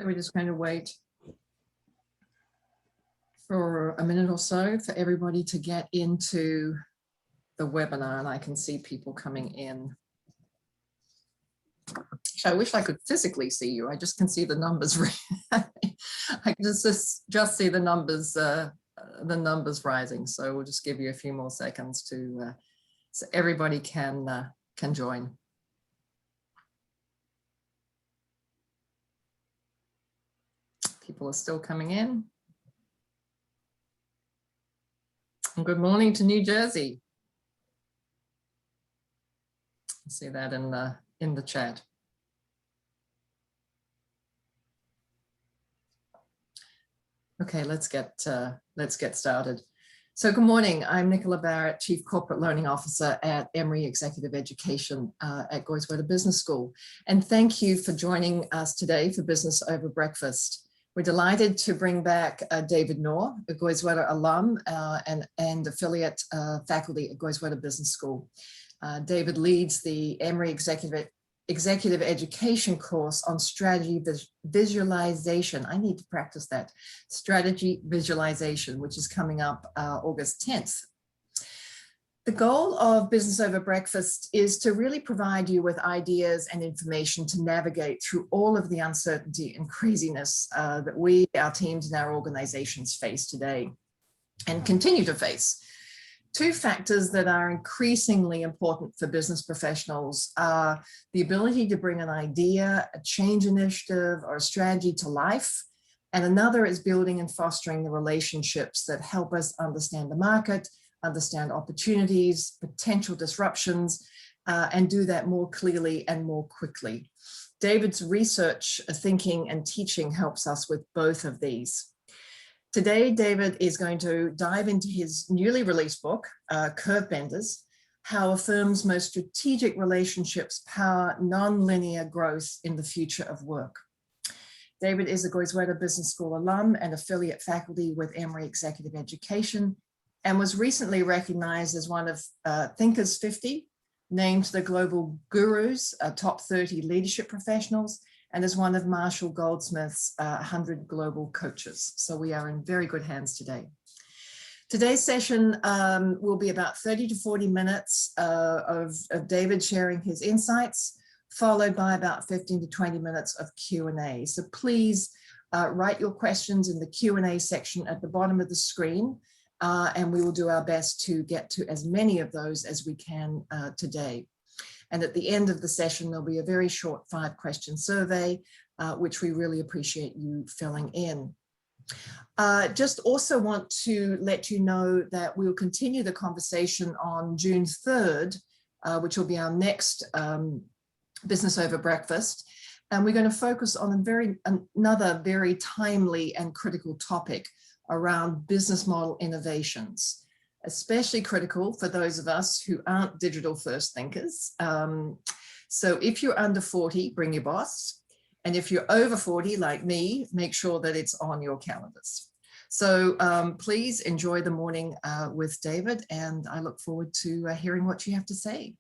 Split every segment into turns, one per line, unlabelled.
So we're just going to wait for a minute or so for everybody to get into the webinar, and I can see people coming in. I wish I could physically see you. I just can see the numbers. I can just see the numbers rising. So we'll just give you a few more seconds to so everybody can join. People are still coming in. And good morning to New Jersey. I see that in the chat. Okay, let's get started. So good morning, I'm Nicola Barrett, Chief Corporate Learning Officer at Emory Executive Education at Goizueta Business School. And thank you for joining us today for Business Over Breakfast. We're delighted to bring back David Nour, a Goizueta alum and affiliate faculty at Goizueta Business School. David leads the Emory Executive Education course on strategy visualization. I need to practice that. Strategy visualization, which is coming up August 10th. The goal of Business Over Breakfast is to really provide you with ideas and information to navigate through all of the uncertainty and craziness that we, our teams and our organizations face today and continue to face. Two factors that are increasingly important for business professionals are the ability to bring an idea, a change initiative, or a strategy to life. And another is building and fostering the relationships that help us understand the market, understand opportunities, potential disruptions, and do that more clearly and more quickly. David's research, thinking, and teaching helps us with both of these. Today, David is going to dive into his newly released book, Curvebenders, How a Firm's Most Strategic Relationships Power Nonlinear Growth in the Future of Work. David is a Goizueta Business School alum and affiliate faculty with Emory Executive Education, and was recently recognized as one of Thinkers 50, named to the Global Gurus, Top 30 Leadership Professionals, and as one of Marshall Goldsmith's 100 Global Coaches. So we are in very good hands today. Today's session will be about 30 to 40 minutes of David sharing his insights, followed by about 15 to 20 minutes of Q&A. So please write your questions in the Q&A section at the bottom of the screen, and we will do our best to get to as many of those as we can today. And at the end of the session, there'll be a very short 5-question survey, which we really appreciate you filling in. Just also want to let you know that we'll continue the conversation on June 3rd, which will be our next Business Over Breakfast. And we're going to focus on another very timely and critical topic around business model innovations, especially critical for those of us who aren't digital first thinkers. So if you're under 40, bring your boss. And if you're over 40, like me, make sure that it's on your calendars. So please enjoy the morning with David, and I look forward to hearing what you have to say.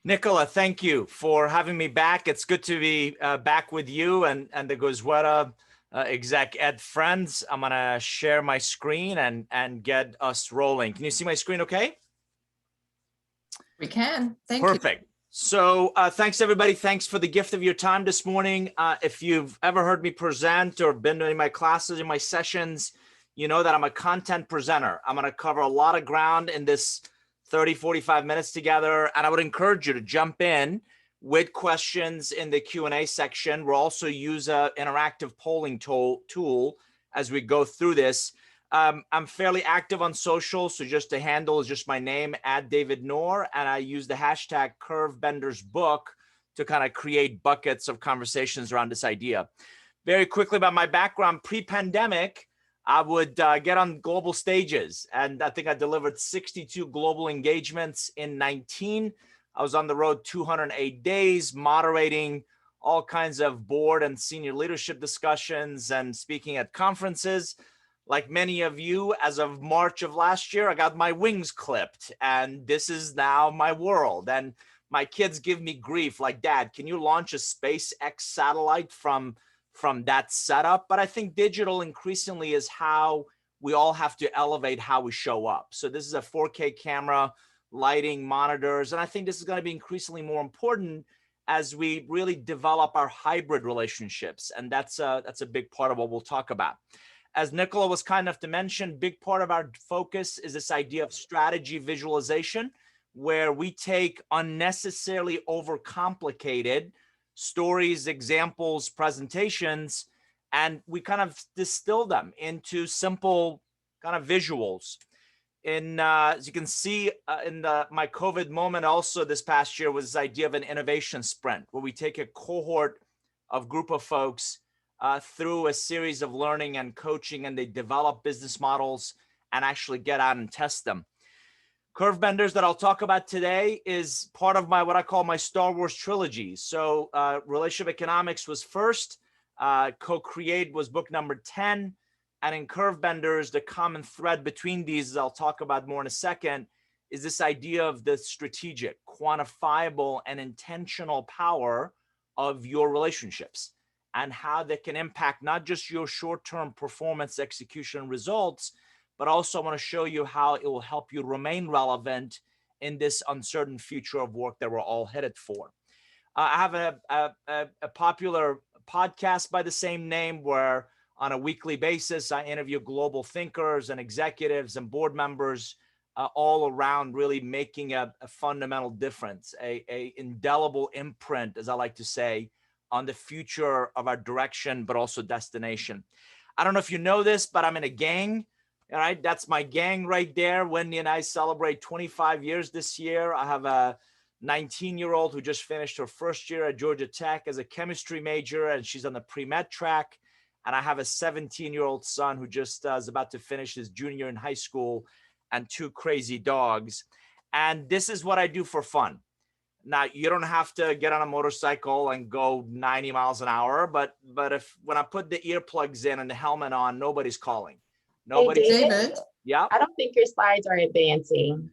Nicola, thank you for having me back. It's good to be back with you and the Goizueta Exec Ed friends. I'm gonna share my screen and get us rolling. Can you see my screen okay?
We can, thank you.
Perfect. So thanks everybody. Thanks for the gift of your time this morning. If you've ever heard me present or been to any of my classes or my sessions, you know that I'm a content presenter. I'm gonna cover a lot of ground in this 30, 45 minutes together. And I would encourage you to jump in with questions in the Q&A section. We'll also use an interactive polling tool as we go through this. I'm fairly active on social, so just the handle is just my name, @DavidNour, and I use the hashtag Curvebenders book to kind of create buckets of conversations around this idea. Very quickly about my background, pre-pandemic, I would get on global stages, and I think I delivered 62 global engagements in 19. I was on the road 208 days, moderating all kinds of board and senior leadership discussions and speaking at conferences. Like many of you, as of March of last year, I got my wings clipped, and this is now my world. And my kids give me grief, like, Dad, can you launch a SpaceX satellite from from that setup. But I think digital increasingly is how we all have to elevate how we show up. So this is a 4K camera, lighting, monitors, and I think this is going to be increasingly more important as we really develop our hybrid relationships. And that's a big part of what we'll talk about. As Nicola was kind enough to mention, big part of our focus is this idea of strategy visualization, where we take unnecessarily overcomplicated stories, examples, presentations, and we kind of distill them into simple kind of visuals. As you can see in my COVID moment also this past year was this idea of an innovation sprint, where we take a cohort of group of folks through a series of learning and coaching, and they develop business models and actually get out and test them. Curvebenders that I'll talk about today is part of what I call my Star Wars trilogy. So Relationship Economics was first, Co-Create was book number 10, and in Curvebenders, the common thread between these, as I'll talk about more in a second, is this idea of the strategic, quantifiable, and intentional power of your relationships and how they can impact not just your short-term performance, execution, results, but also I want to show you how it will help you remain relevant in this uncertain future of work that we're all headed for. I have a popular podcast by the same name where on a weekly basis, I interview global thinkers and executives and board members all around really making a fundamental difference, a indelible imprint, as I like to say, on the future of our direction, but also destination. I don't know if you know this, but I'm in a gang. All right, that's my gang right there. Wendy and I celebrate 25 years this year. I have a 19-year-old who just finished her first year at Georgia Tech as a chemistry major, and she's on the pre-med track. And I have a 17-year-old son who just is about to finish his junior in high school, and 2 crazy dogs. And this is what I do for fun. Now, you don't have to get on a motorcycle and go 90 miles an hour, but when I put the earplugs in and the helmet on, nobody's calling. Nobody's.
Hey,
David.
Yeah.
I don't think your slides are advancing.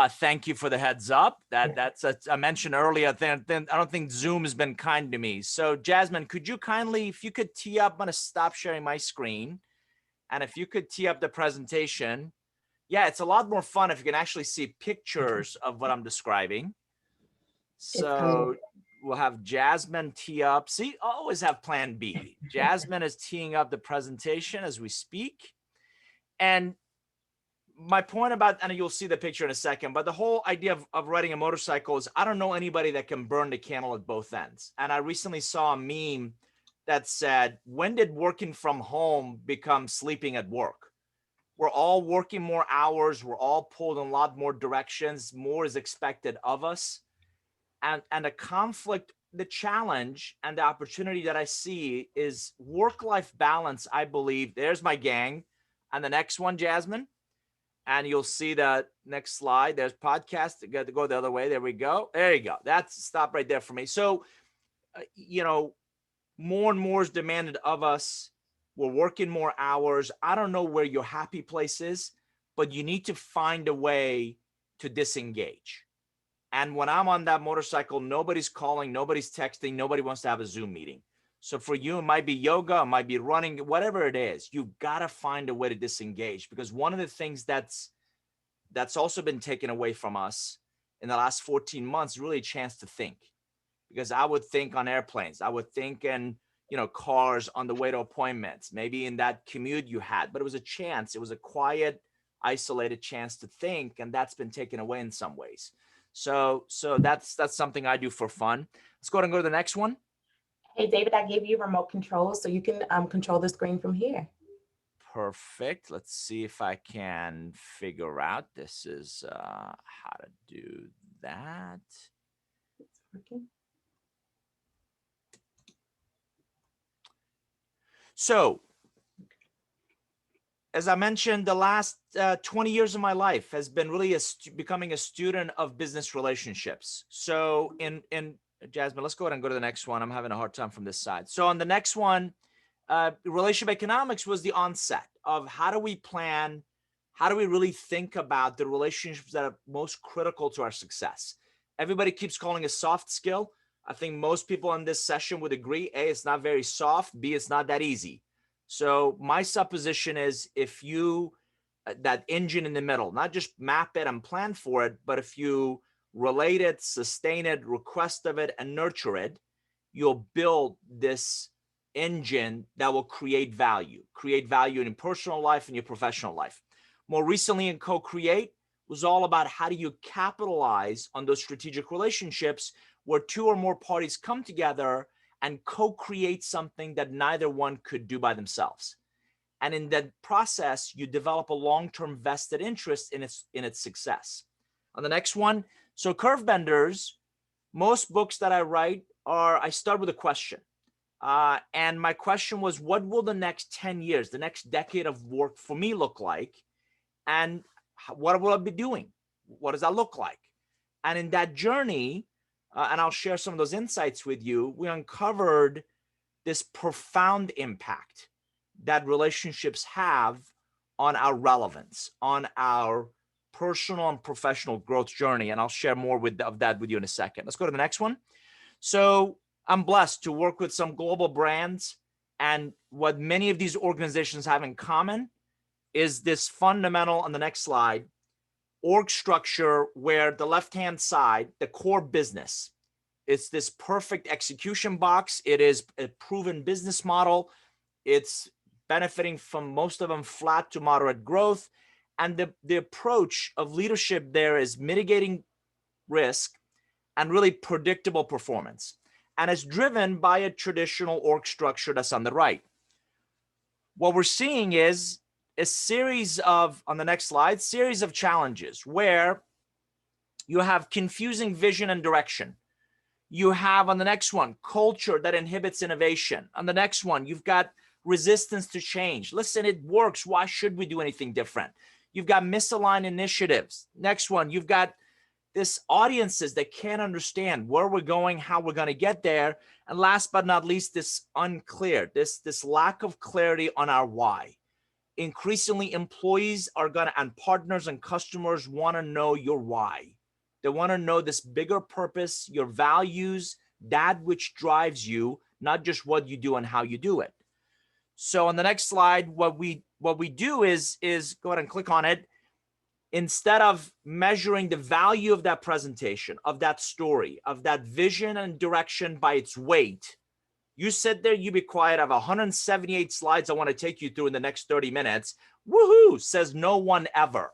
Thank you for the heads up. I mentioned earlier, I don't think Zoom has been kind to me. So Jasmine, could you kindly, if you could tee up, I'm going to stop sharing my screen. And if you could tee up the presentation. Yeah, it's a lot more fun if you can actually see pictures of what I'm describing. So we'll have Jasmine tee up. See, always have plan B. Jasmine is teeing up the presentation as we speak. And my point about, and you'll see the picture in a second, but the whole idea of riding a motorcycle is I don't know anybody that can burn the candle at both ends. And I recently saw a meme that said, when did working from home become sleeping at work? We're all working more hours. We're all pulled in a lot more directions. More is expected of us. And the conflict, the challenge, and the opportunity that I see is work-life balance, I believe. There's my gang. And the next one, Jasmine. And you'll see the next slide. There's podcast. You got to go the other way. There we go. There you go. That's stop right there for me. So, more and more is demanded of us. We're working more hours. I don't know where your happy place is, but you need to find a way to disengage. And when I'm on that motorcycle, nobody's calling, nobody's texting, nobody wants to have a Zoom meeting. So for you, it might be yoga, it might be running, whatever it is, you've got to find a way to disengage, because one of the things that's also been taken away from us in the last 14 months is really a chance to think. Because I would think on airplanes, I would think in, cars on the way to appointments, maybe in that commute you had, but it was a chance. It was a quiet, isolated chance to think, and that's been taken away in some ways. So that's something I do for fun. Let's go ahead and go to the next one.
Hey, David, I gave you remote control so you can control the screen from here.
Perfect. Let's see if I can figure out. This is how to do that.
It's working.
So, as I mentioned, the last 20 years of my life has been really becoming a student of business relationships. So in Jasmine, let's go ahead and go to the next one. I'm having a hard time from this side. So on the next one, relationship economics was the onset of how do we plan, how do we really think about the relationships that are most critical to our success? Everybody keeps calling a soft skill. I think most people in this session would agree, A, it's not very soft, B, it's not that easy. So my supposition is if you, that engine in the middle, not just map it and plan for it, but if you relate it, sustain it, request of it, and nurture it, you'll build this engine that will create value in your personal life and your professional life. More recently in Co-Create was all about how do you capitalize on those strategic relationships where two or more parties come together and co-create something that neither one could do by themselves. And in that process, you develop a long-term vested interest in its success. On the next one, so Curvebenders, most books that I write I start with a question. And my question was, what will the next 10 years, the next decade of work for me look like? And what will I be doing? What does that look like? And in that journey, and I'll share some of those insights with you, we uncovered this profound impact that relationships have on our relevance, on our personal and professional growth journey. And I'll share more of that with you in a second. Let's go to the next one. So I'm blessed to work with some global brands. And what many of these organizations have in common is this fundamental, on the next slide, org structure where the left-hand side, the core business, it's this perfect execution box. It is a proven business model. It's benefiting from most of them flat to moderate growth. And the approach of leadership there is mitigating risk and really predictable performance. And it's driven by a traditional org structure that's on the right. What we're seeing is a series of, on the next slide, series of challenges where you have confusing vision and direction. You have on the next one, culture that inhibits innovation. On the next one, you've got resistance to change. Listen, it works. Why should we do anything different? You've got misaligned initiatives. Next one, you've got this audiences that can't understand where we're going, how we're going to get there. And last but not least, this unclear, this lack of clarity on our why. Increasingly, employees are and partners and customers want to know your why. They want to know this bigger purpose, your values, that which drives you, not just what you do and how you do it. So on the next slide, what we do is go ahead and click on it. Instead of measuring the value of that presentation, of that story, of that vision and direction by its weight, you sit there, you be quiet. I have 178 slides I want to take you through in the next 30 minutes. Woohoo, says no one ever.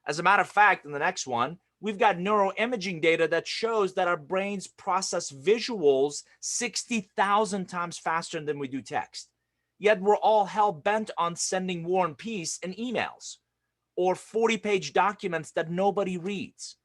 As a matter of fact, in the next one, we've got neuroimaging data that shows that our brains process visuals 60,000 times faster than we do text. Yet we're all hell-bent on sending War and Peace in emails or 40-page documents that nobody reads.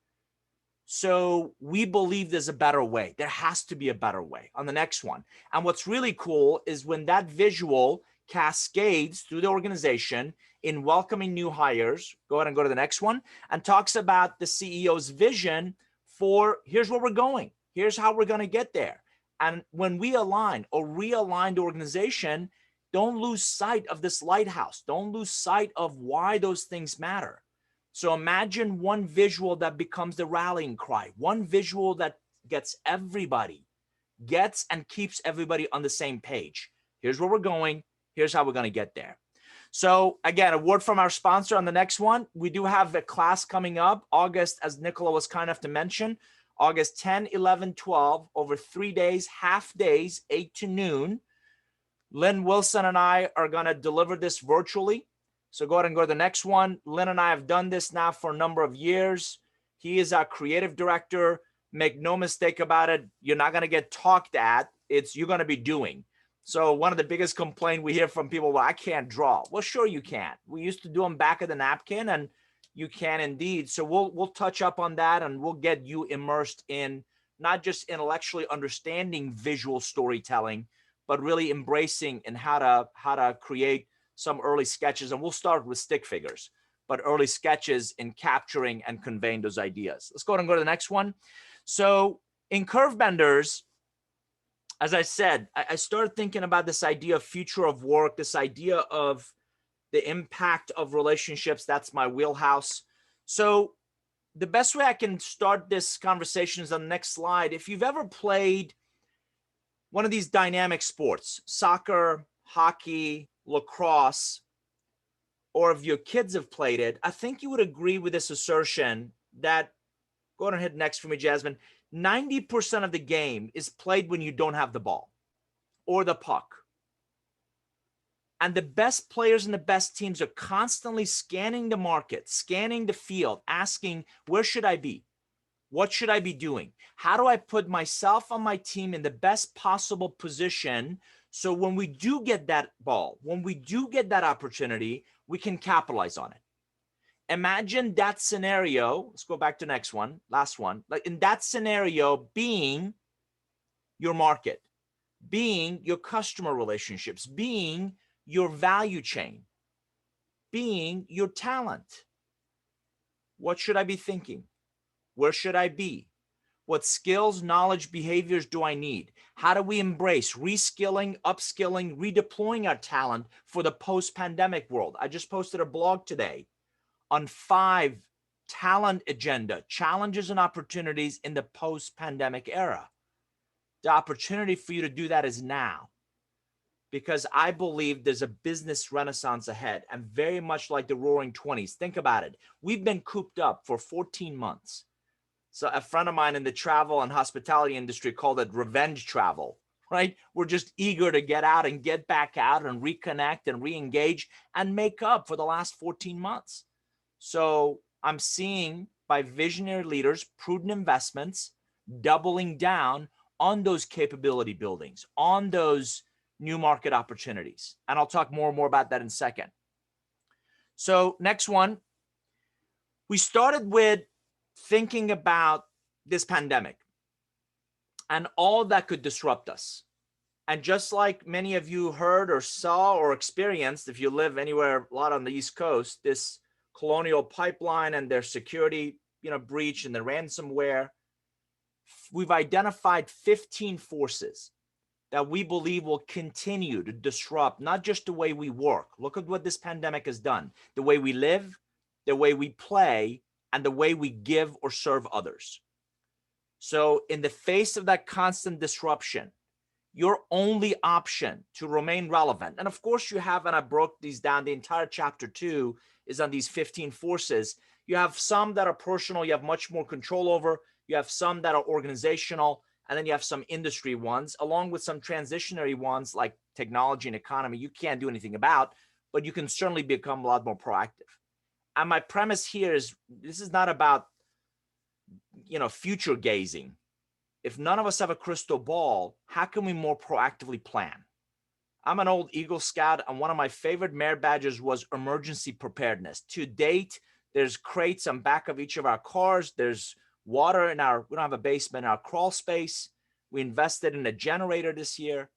So we believe there's a better way. There has to be a better way on the next one. And what's really cool is when that visual cascades through the organization in welcoming new hires, go ahead and go to the next one, and talks about the CEO's vision for here's where we're going. Here's how we're going to get there. And when we align or realign the organization, don't lose sight of this lighthouse. Don't lose sight of why those things matter. So imagine one visual that becomes the rallying cry, one visual that gets and keeps everybody on the same page. Here's where we're going. Here's how we're going to get there. So again, a word from our sponsor on the next one. We do have a class coming up August, as Nicola was kind enough to mention, August 10, 11, 12, over 3 days, half days, 8 to noon. Lynn Wilson and I are going to deliver this virtually. So go ahead and go to the next one. Lynn and I have done this now for a number of years. He is our creative director. Make no mistake about it. You're not going to get talked at. You're going to be doing. So one of the biggest complaints we hear from people, well, I can't draw. Well, sure you can. We used to do them back of the napkin, and you can indeed. So we'll touch up on that, and we'll get you immersed in not just intellectually understanding visual storytelling, but really embracing and how to create some early sketches. And we'll start with stick figures, but early sketches in capturing and conveying those ideas. Let's go ahead and go to the next one. So in Curvebenders, as I said, I started thinking about this idea of future of work, this idea of the impact of relationships. That's my wheelhouse. So the best way I can start this conversation is on the next slide. If you've ever played one of these dynamic sports, soccer, hockey, lacrosse, or if your kids have played it, I think you would agree with this assertion that, go ahead and hit next for me, Jasmine, 90% of the game is played when you don't have the ball or the puck. And the best players and the best teams are constantly scanning the market, scanning the field, asking, where should I be? What should I be doing? How do I put myself on my team in the best possible position so when we do get that ball, when we do get that opportunity, we can capitalize on it? Imagine that scenario. Let's go back to the next one, last one. Like in that scenario, being your market, being your customer relationships, being your value chain, being your talent. What should I be thinking? Where should I be? What skills, knowledge, behaviors do I need? How do we embrace reskilling, upskilling, redeploying our talent for the post-pandemic world? I just posted a blog today on 5 talent agenda, challenges and opportunities in the post-pandemic era. The opportunity for you to do that is now, because I believe there's a business renaissance ahead, and very much like the roaring 20s. Think about it. We've been cooped up for 14 months. So a friend of mine in the travel and hospitality industry called it revenge travel, right? We're just eager to get out and get back out and reconnect and re-engage and make up for the last 14 months. So I'm seeing by visionary leaders, prudent investments, doubling down on those capability buildings, on those new market opportunities. And I'll talk more and more about that in a second. So next one, we started with thinking about this pandemic and all that could disrupt us. And just like many of you heard or saw or experienced, if you live anywhere a lot on the East Coast, this Colonial Pipeline and their security, breach and the ransomware, we've identified 15 forces that we believe will continue to disrupt not just the way we work. Look at what this pandemic has done. The way we live, the way we play, and the way we give or serve others. So in the face of that constant disruption, your only option to remain relevant, and of course you have, and I broke these down, the entire chapter 2 is on these 15 forces. You have some that are personal, you have much more control over, you have some that are organizational, and then you have some industry ones, along with some transitionary ones like technology and economy you can't do anything about, but you can certainly become a lot more proactive. And my premise here is this is not about, future gazing. If none of us have a crystal ball, how can we more proactively plan? I'm an old Eagle Scout, and one of my favorite merit badges was emergency preparedness. To date, there's crates on back of each of our cars. There's water in we don't have a basement in our crawl space. We invested in a generator this year.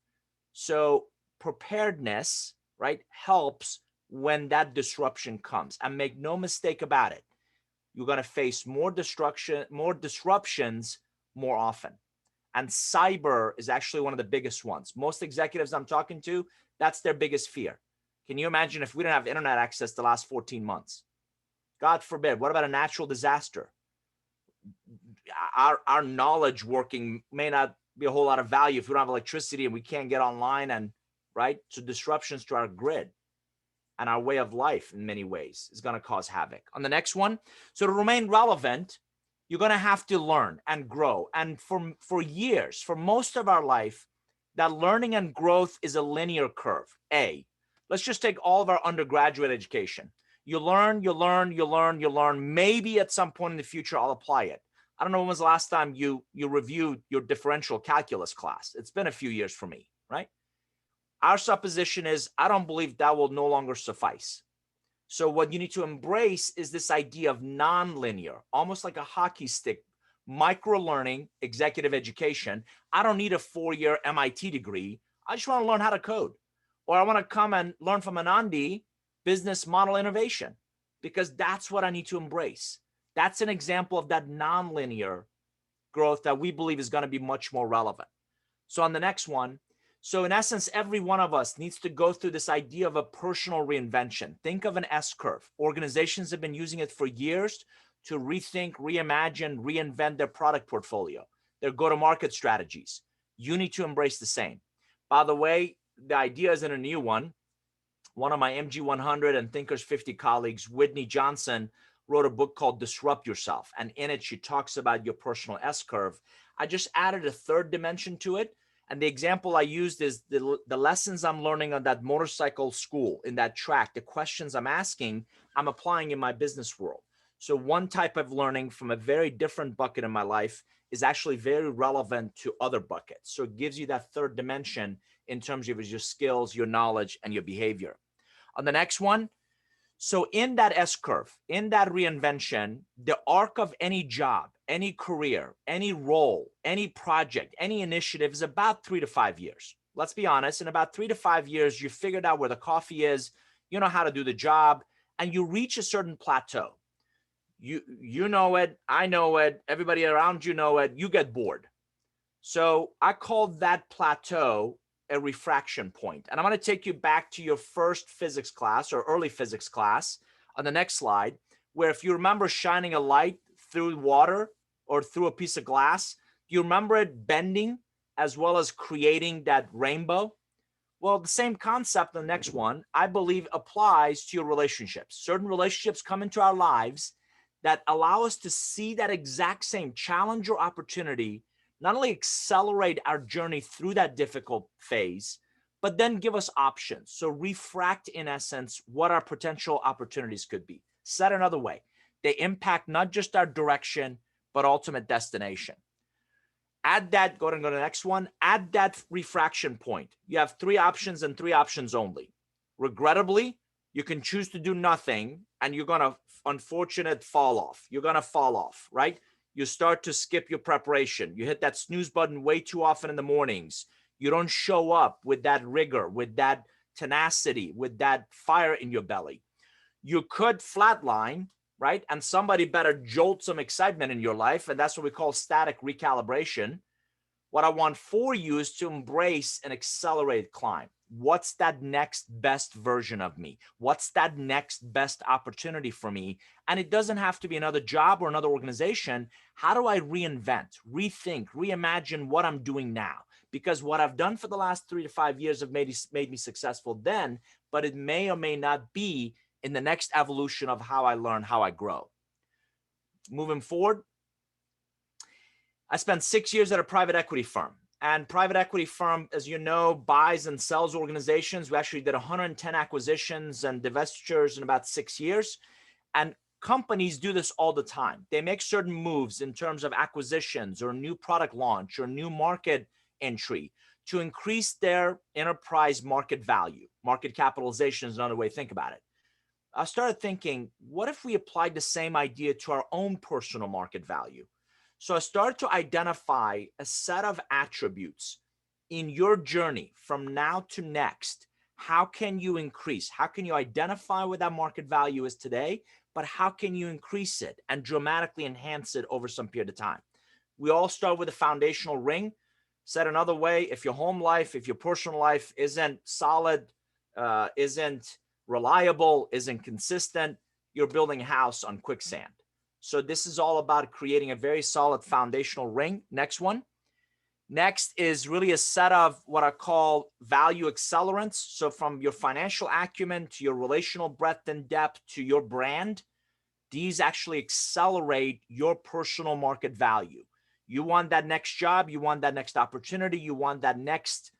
So preparedness, right, helps when that disruption comes. And make no mistake about it, you're going to face more disruptions more often. And cyber is actually one of the biggest ones. Most executives I'm talking to, that's their biggest fear. Can you imagine if we didn't have internet access the last 14 months? God forbid, what about a natural disaster? Our knowledge working may not be a whole lot of value if we don't have electricity and we can't get online, and right? So disruptions to our grid and our way of life in many ways is going to cause havoc. On the next one, so to remain relevant, you're going to have to learn and grow. And for years, for most of our life, that learning and growth is a linear curve. Let's just take all of our undergraduate education. You learn, you learn, you learn, you learn. Maybe at some point in the future, I'll apply it. I don't know when was the last time you reviewed your differential calculus class. It's been a few years for me, right? Our supposition is, I don't believe that will no longer suffice. So what you need to embrace is this idea of non-linear, almost like a hockey stick, micro-learning, executive education. I don't need a 4-year MIT degree. I just want to learn how to code. Or I want to come and learn from Anandi, business model innovation, because that's what I need to embrace. That's an example of that non-linear growth that we believe is going to be much more relevant. So on the next one, so in essence, every one of us needs to go through this idea of a personal reinvention. Think of an S curve. Organizations have been using it for years to rethink, reimagine, reinvent their product portfolio, their go-to-market strategies. You need to embrace the same. By the way, the idea isn't a new one. One of my MG 100 and Thinkers 50 colleagues, Whitney Johnson, wrote a book called Disrupt Yourself. And in it, she talks about your personal S-curve. I just added a third dimension to it. And the example I used is the lessons I'm learning on that motorcycle school, in that track, the questions I'm asking, I'm applying in my business world. So one type of learning from a very different bucket in my life is actually very relevant to other buckets. So it gives you that third dimension in terms of your skills, your knowledge, and your behavior. On the next one, so in that S-curve, in that reinvention, the arc of any job, any career, any role, any project, any initiative is about 3 to 5 years. Let's be honest, in about 3 to 5 years, you figured out where the coffee is, you know how to do the job, and you reach a certain plateau. You know it, I know it, everybody around you know it, you get bored. So I call that plateau a refraction point. And I'm going to take you back to your first physics class or early physics class on the next slide, where if you remember shining a light through water or through a piece of glass, do you remember it bending as well as creating that rainbow? Well, the same concept, the next one, I believe applies to your relationships. Certain relationships come into our lives that allow us to see that exact same challenge or opportunity, not only accelerate our journey through that difficult phase, but then give us options. So refract, in essence, what our potential opportunities could be. Said another way, they impact not just our direction, but ultimate destination. Add that, go to the next one, add that refraction point. You have 3 options and 3 options only. Regrettably, you can choose to do nothing and you're going to, unfortunate, fall off. You're going to fall off, right? You start to skip your preparation. You hit that snooze button way too often in the mornings. You don't show up with that rigor, with that tenacity, with that fire in your belly. You could flatline, right? And somebody better jolt some excitement in your life. And that's what we call static recalibration. What I want for you is to embrace an accelerated climb. What's that next best version of me? What's that next best opportunity for me? And it doesn't have to be another job or another organization. How do I reinvent, rethink, reimagine what I'm doing now? Because what I've done for the last 3 to 5 years have made me successful then, but it may or may not be in the next evolution of how I learn, how I grow. Moving forward, I spent 6 years at a private equity firm. And private equity firm, as you know, buys and sells organizations. We actually did 110 acquisitions and divestitures in about 6 years. And companies do this all the time. They make certain moves in terms of acquisitions or new product launch or new market entry to increase their enterprise market value. Market capitalization is another way to think about it. I started thinking, what if we applied the same idea to our own personal market value? So I started to identify a set of attributes in your journey from now to next. How can you increase? How can you identify what that market value is today, but how can you increase it and dramatically enhance it over some period of time? We all start with a foundational ring. Said another way, if your home life, if your personal life isn't solid, isn't reliable, isn't consistent, you're building a house on quicksand. So this is all about creating a very solid foundational ring. Next one. Next is really a set of what I call value accelerants. So from your financial acumen to your relational breadth and depth to your brand, these actually accelerate your personal market value. You want that next job, you want that next opportunity, you want that next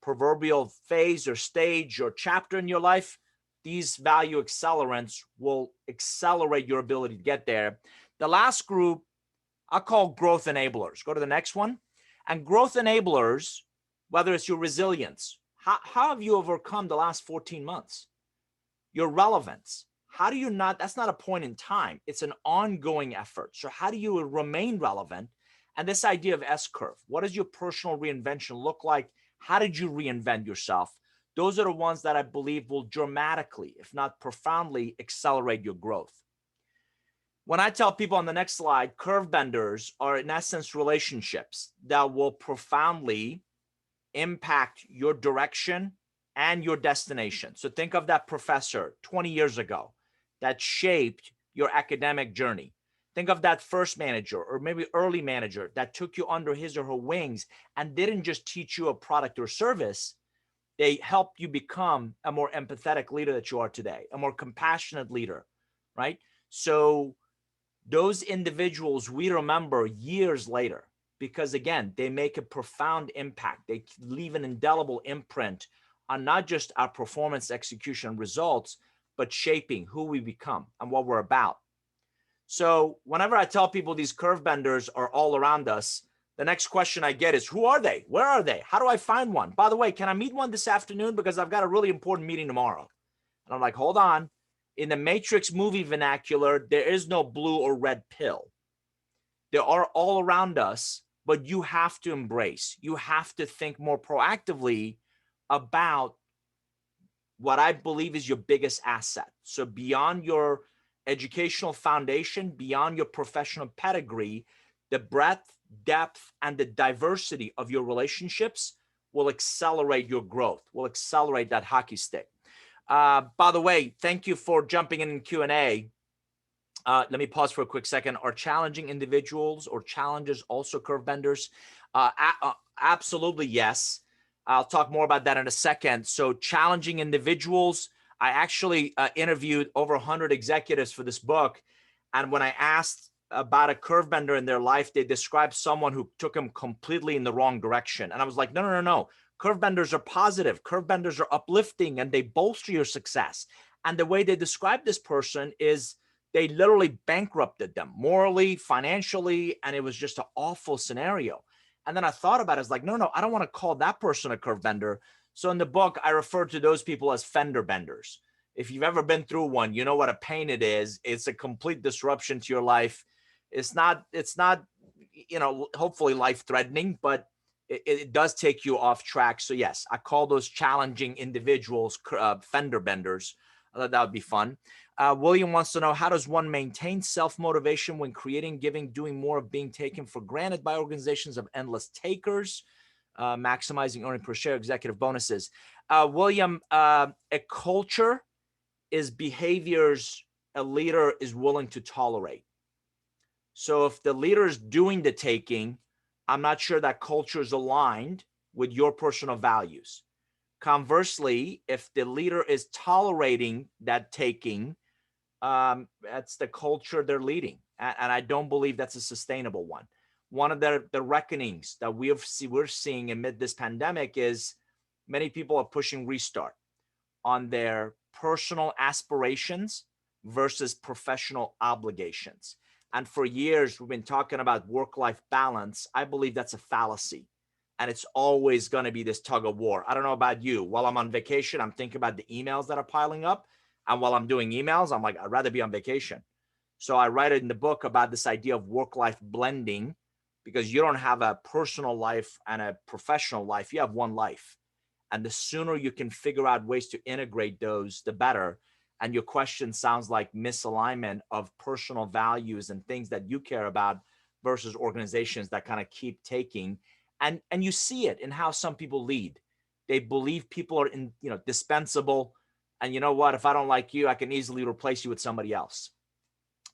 proverbial phase or stage or chapter in your life. These value accelerants will accelerate your ability to get there. The last group I call growth enablers. Go to the next one. And growth enablers, whether it's your resilience, how have you overcome the last 14 months? Your relevance. How do you not, that's not a point in time. It's an ongoing effort. So how do you remain relevant? And this idea of S-curve, what does your personal reinvention look like? How did you reinvent yourself? Those are the ones that I believe will dramatically, if not profoundly, accelerate your growth. When I tell people on the next slide, Curvebenders are in essence relationships that will profoundly impact your direction and your destination. So think of that professor 20 years ago that shaped your academic journey. Think of that first manager or maybe early manager that took you under his or her wings and didn't just teach you a product or service. They helped you become a more empathetic leader that you are today, a more compassionate leader, right? So those individuals we remember years later because, again, they make a profound impact. They leave an indelible imprint on not just our performance, execution, results, but shaping who we become and what we're about. So whenever I tell people these curve benders are all around us, the next question I get is, who are they? Where are they? How do I find one? By the way, can I meet one this afternoon? Because I've got a really important meeting tomorrow. And I'm like, hold on. In the Matrix movie vernacular, there is no blue or red pill. They are all around us, but you have to embrace. You have to think more proactively about what I believe is your biggest asset. So beyond your educational foundation, beyond your professional pedigree, the breadth, depth, and the diversity of your relationships will accelerate your growth, will accelerate that hockey stick. By the way, thank you for jumping in Q&A. Let me pause for a quick second. Are challenging individuals or challengers also curve benders? Absolutely, yes. I'll talk more about that in a second. So challenging individuals, I actually interviewed over 100 executives for this book. And when I asked about a curve bender in their life, they described someone who took them completely in the wrong direction. And I was like, no. Curve benders are positive. Curve benders are uplifting and they bolster your success. And the way they described this person is they literally bankrupted them morally, financially, and it was just an awful scenario. And then I thought about it. I was like, no, I don't want to call that person a curve bender. So in the book, I refer to those people as fender benders. If you've ever been through one, you know what a pain it is. It's a complete disruption to your life. It's not, hopefully life-threatening, but it does take you off track. So yes, I call those challenging individuals fender benders. I thought that would be fun. William wants to know, how does one maintain self-motivation when creating, giving, doing more of being taken for granted by organizations of endless takers, maximizing earning per share, executive bonuses? William, a culture is behaviors a leader is willing to tolerate. So if the leader is doing the taking, I'm not sure that culture is aligned with your personal values. Conversely, if the leader is tolerating that taking, that's the culture they're leading. And I don't believe that's a sustainable one. One of the reckonings that we're seeing amid this pandemic is many people are pushing restart on their personal aspirations versus professional obligations. And for years, we've been talking about work-life balance. I believe that's a fallacy. And it's always going to be this tug of war. I don't know about you. While I'm on vacation, I'm thinking about the emails that are piling up. And while I'm doing emails, I'm like, I'd rather be on vacation. So I write it in the book about this idea of work-life blending, because you don't have a personal life and a professional life. You have one life. And the sooner you can figure out ways to integrate those, the better. And your question sounds like misalignment of personal values and things that you care about versus organizations that kind of keep taking. And you see it in how some people lead. They believe people are dispensable. And you know what? If I don't like you, I can easily replace you with somebody else.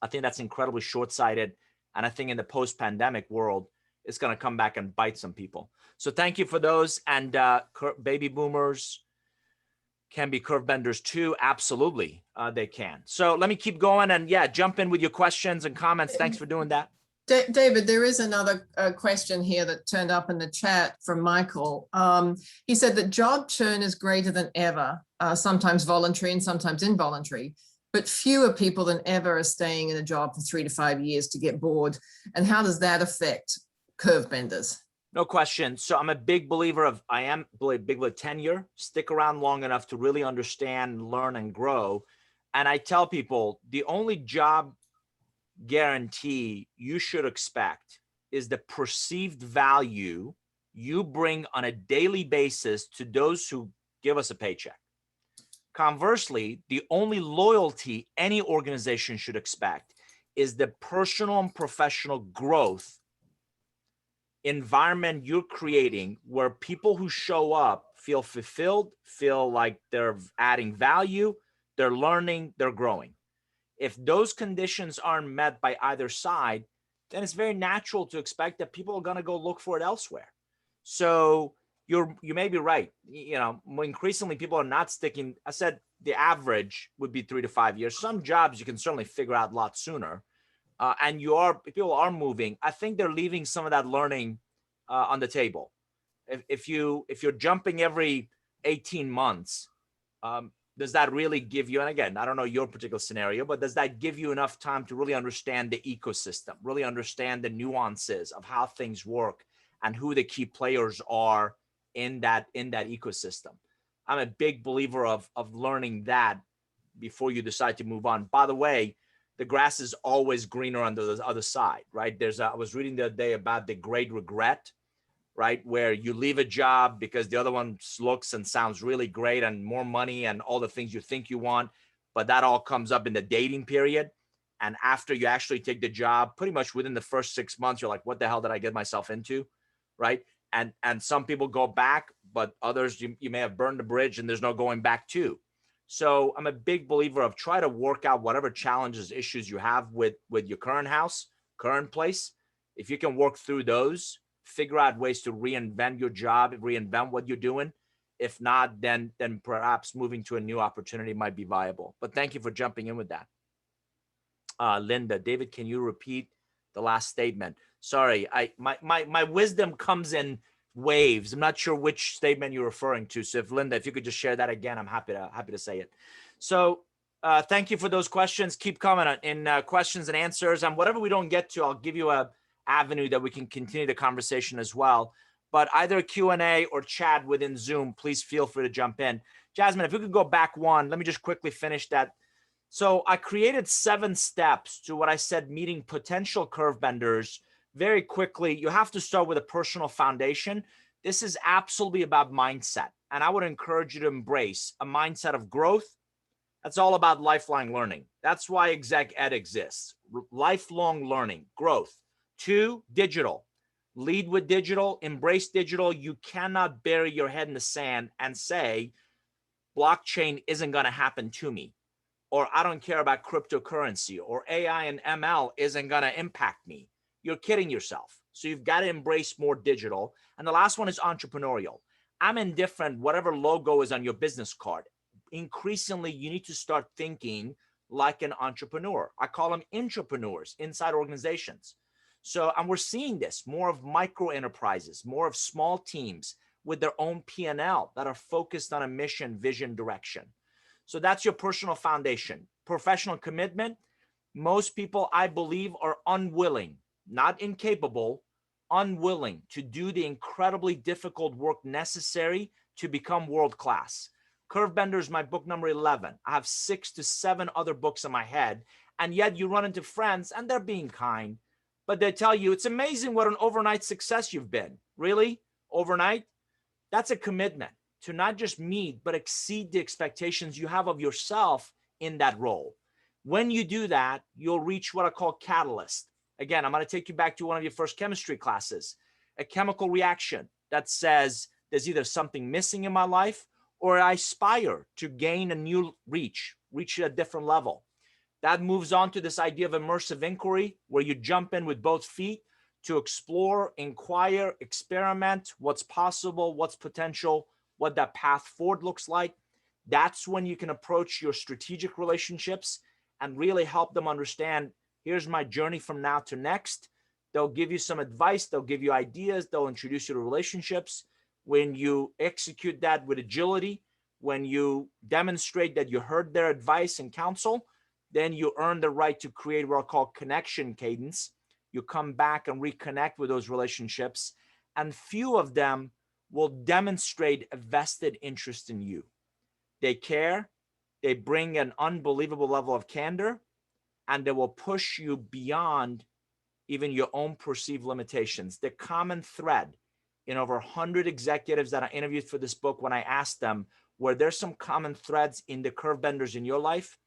I think that's incredibly short-sighted. And I think in the post-pandemic world, it's going to come back and bite some people. So thank you for those. And baby boomers can be curve benders too. Absolutely, they can. So let me keep going and jump in with your questions and comments. Thanks for doing that.
David, there is another question here that turned up in the chat from Michael. He said that job churn is greater than ever, sometimes voluntary and sometimes involuntary, but fewer people than ever are staying in a job for 3 to 5 years to get bored. And how does that affect curve benders?
No question. So I'm a big believer of, big believer tenure, stick around long enough to really understand, learn, and grow. And I tell people the only job guarantee you should expect is the perceived value you bring on a daily basis to those who give us a paycheck. Conversely, the only loyalty any organization should expect is the personal and professional growth environment you're creating, where people who show up feel fulfilled, feel like they're adding value, they're learning, they're growing. If those conditions aren't met by either side, then it's very natural to expect that people are going to go look for it elsewhere. So you may be right. Increasingly people are not sticking. I said the average would be 3 to 5 years. Some jobs you can certainly figure out a lot sooner. And people are moving. I think they're leaving some of that learning on the table. If you're jumping every 18 months, does that really give you, and again, I don't know your particular scenario, but does that give you enough time to really understand the ecosystem, really understand the nuances of how things work and who the key players are in that ecosystem? I'm a big believer of learning that before you decide to move on. By the way, the grass is always greener on the other side, right? I was reading the other day about the great regret, right? Where you leave a job because the other one looks and sounds really great and more money and all the things you think you want, but that all comes up in the dating period. And after you actually take the job, pretty much within the first 6 months, you're like, what the hell did I get myself into, right? And some people go back, but others, you may have burned the bridge and there's no going back to. So I'm a big believer of try to work out whatever challenges, issues you have with your current house, current place. If you can work through those, figure out ways to reinvent your job, reinvent what you're doing. If not, then perhaps moving to a new opportunity might be viable. But thank you for jumping in with that. Linda, David, can you repeat the last statement? Sorry, my wisdom comes in waves. I'm not sure which statement you're referring to. So if Linda, if you could just share that again, I'm happy to say it. So thank you for those questions. Keep coming in questions and answers. And whatever we don't get to, I'll give you a avenue that we can continue the conversation as well. But either Q&A or chat within Zoom, please feel free to jump in. Jasmine, if we could go back one, let me just quickly finish that. So I created 7 steps to what I said, meeting potential curve benders. Very quickly, you have to start with a personal foundation. This is absolutely about mindset. And I would encourage you to embrace a mindset of growth. That's all about lifelong learning. That's why Exec Ed exists. Lifelong learning, growth. 2, digital. Lead with digital, embrace digital. You cannot bury your head in the sand and say, blockchain isn't going to happen to me, or I don't care about cryptocurrency, or AI and ML isn't going to impact me. You're kidding yourself. So you've got to embrace more digital. And the last one is entrepreneurial. I'm indifferent, whatever logo is on your business card. Increasingly, you need to start thinking like an entrepreneur. I call them intrapreneurs inside organizations. So, and we're seeing this, more of micro enterprises, more of small teams with their own P&L that are focused on a mission, vision, direction. So that's your personal foundation. Professional commitment. Most people, I believe, are unwilling, not incapable, unwilling to do the incredibly difficult work necessary to become world-class. Curvebenders, my book number 11. I have 6 to 7 other books in my head. And yet you run into friends and they're being kind, but they tell you, it's amazing what an overnight success you've been. Really? Overnight? That's a commitment to not just meet, but exceed the expectations you have of yourself in that role. When you do that, you'll reach what I call catalyst. Again, I'm going to take you back to one of your first chemistry classes, a chemical reaction that says there's either something missing in my life or I aspire to gain a new reach a different level. That moves on to this idea of immersive inquiry, where you jump in with both feet to explore, inquire, experiment what's possible, what's potential, what that path forward looks like. That's when you can approach your strategic relationships and really help them understand, here's my journey from now to next. They'll give you some advice. They'll give you ideas. They'll introduce you to relationships. When you execute that with agility, when you demonstrate that you heard their advice and counsel, then you earn the right to create what I call connection cadence. You come back and reconnect with those relationships, and few of them will demonstrate a vested interest in you. They care, they bring an unbelievable level of candor, and they will push you beyond even your own perceived limitations. The common thread in over 100 executives that I interviewed for this book, when I asked them, were there some common threads in the Curvebenders in your life?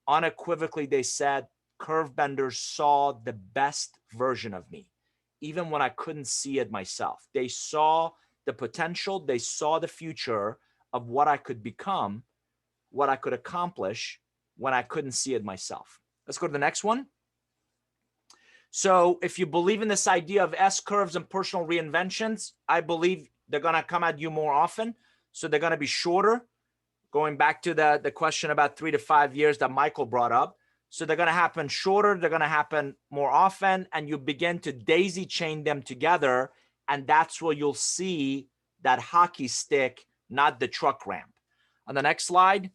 Unequivocally, they said, Curvebenders saw the best version of me, even when I couldn't see it myself. They saw the potential, they saw the future of what I could become, what I could accomplish when I couldn't see it myself. Let's go to the next one. So if you believe in this idea of S curves and personal reinventions, I believe they're going to come at you more often. So they're going to be shorter. Going back to the question about 3 to 5 years that Michael brought up. So they're going to happen shorter. They're going to happen more often. And you begin to daisy chain them together. And that's where you'll see that hockey stick, not the truck ramp. On the next slide.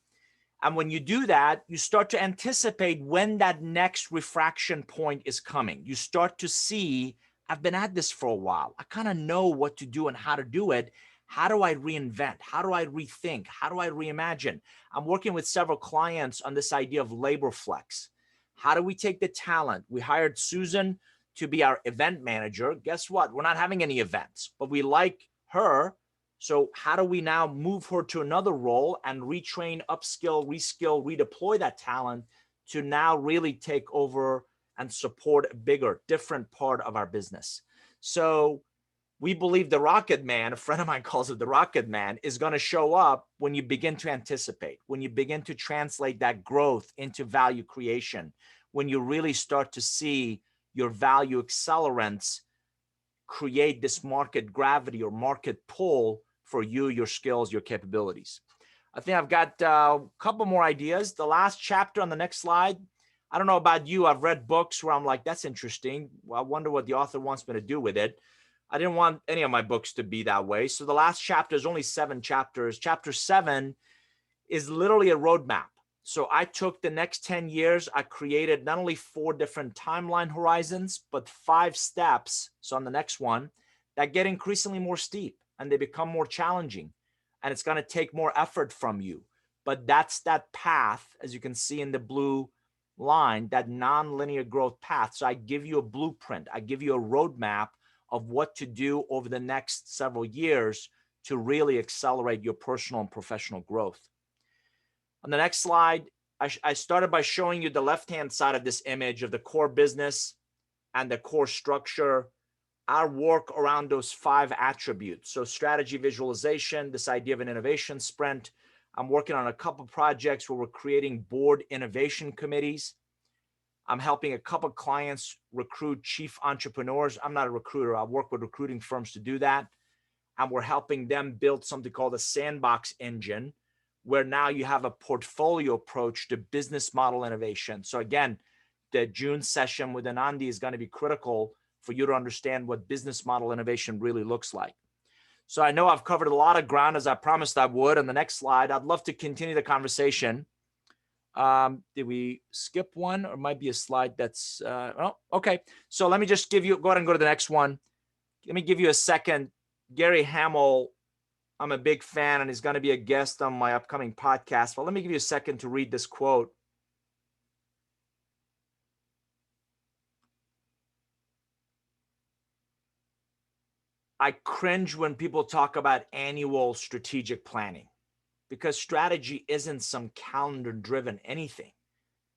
And when you do that, you start to anticipate when that next refraction point is coming. You start to see, I've been at this for a while. I kind of know what to do and how to do it. How do I reinvent? How do I rethink? How do I reimagine? I'm working with several clients on this idea of labor flex. How do we take the talent? We hired Susan to be our event manager. Guess what? We're not having any events, but we like her. So how do we now move her to another role and retrain, upskill, reskill, redeploy that talent to now really take over and support a bigger, different part of our business? So we believe the Rocket Man, a friend of mine calls it the Rocket Man, is going to show up when you begin to anticipate, when you begin to translate that growth into value creation, when you really start to see your value accelerants create this market gravity or market pull for you, your skills, your capabilities. I think I've got a couple more ideas. The last chapter on the next slide. I don't know about you. I've read books where I'm like, that's interesting. Well, I wonder what the author wants me to do with it. I didn't want any of my books to be that way. So the last chapter is only 7 chapters. Chapter 7 is literally a roadmap. So I took the next 10 years, I created not only 4 different timeline horizons, but 5 steps. So on the next one, that get increasingly more steep and they become more challenging. And it's going to take more effort from you. But that's that path, as you can see in the blue line, that non-linear growth path. So I give you a blueprint. I give you a roadmap of what to do over the next several years to really accelerate your personal and professional growth. On the next slide, I started by showing you the left-hand side of this image of the core business and the core structure, our work around those 5 attributes. So strategy, visualization, this idea of an innovation sprint. I'm working on a couple projects where we're creating board innovation committees. I'm helping a couple clients recruit chief entrepreneurs. I'm not a recruiter. I work with recruiting firms to do that. And we're helping them build something called a sandbox engine, where now you have a portfolio approach to business model innovation. So again, the June session with Anandi is going to be critical for you to understand what business model innovation really looks like. So I know I've covered a lot of ground, as I promised I would. On the next slide, I'd love to continue the conversation. Did we skip one, or might be a slide that's, oh, okay. So let me just give you, go ahead and go to the next one. Let me give you a second. Gary Hamel, I'm a big fan, and he's going to be a guest on my upcoming podcast. Well, let me give you a second to read this quote. I cringe when people talk about annual strategic planning, because strategy isn't some calendar-driven anything.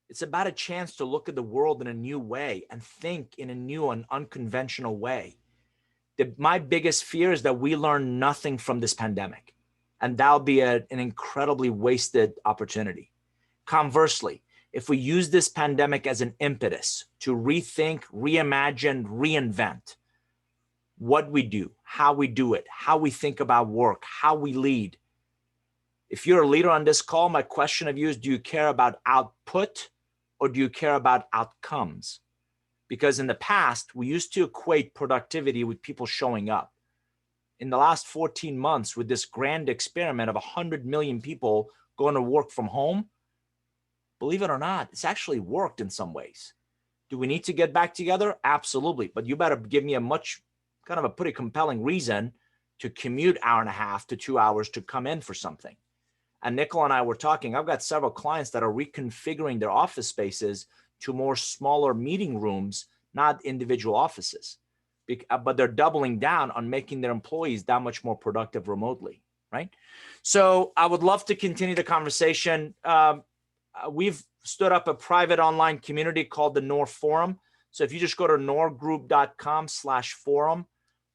It's about a chance to look at the world in a new way and think in a new and unconventional way. My biggest fear is that we learn nothing from this pandemic, and that'll be an incredibly wasted opportunity. Conversely, if we use this pandemic as an impetus to rethink, reimagine, reinvent what we do, how we do it, how we think about work, how we lead. If you're a leader on this call, my question of you is, do you care about output or do you care about outcomes? Because in the past, we used to equate productivity with people showing up. In the last 14 months, with this grand experiment of 100 million people going to work from home, believe it or not, it's actually worked in some ways. Do we need to get back together? Absolutely. But you better give me a pretty compelling reason to commute 1.5 to 2 hours to come in for something. And Nicole and I were talking, I've got several clients that are reconfiguring their office spaces to more smaller meeting rooms, not individual offices, but they're doubling down on making their employees that much more productive remotely, right? So I would love to continue the conversation. We've stood up a private online community called the Nour Forum. So if you just go to nourgroup.com/forum,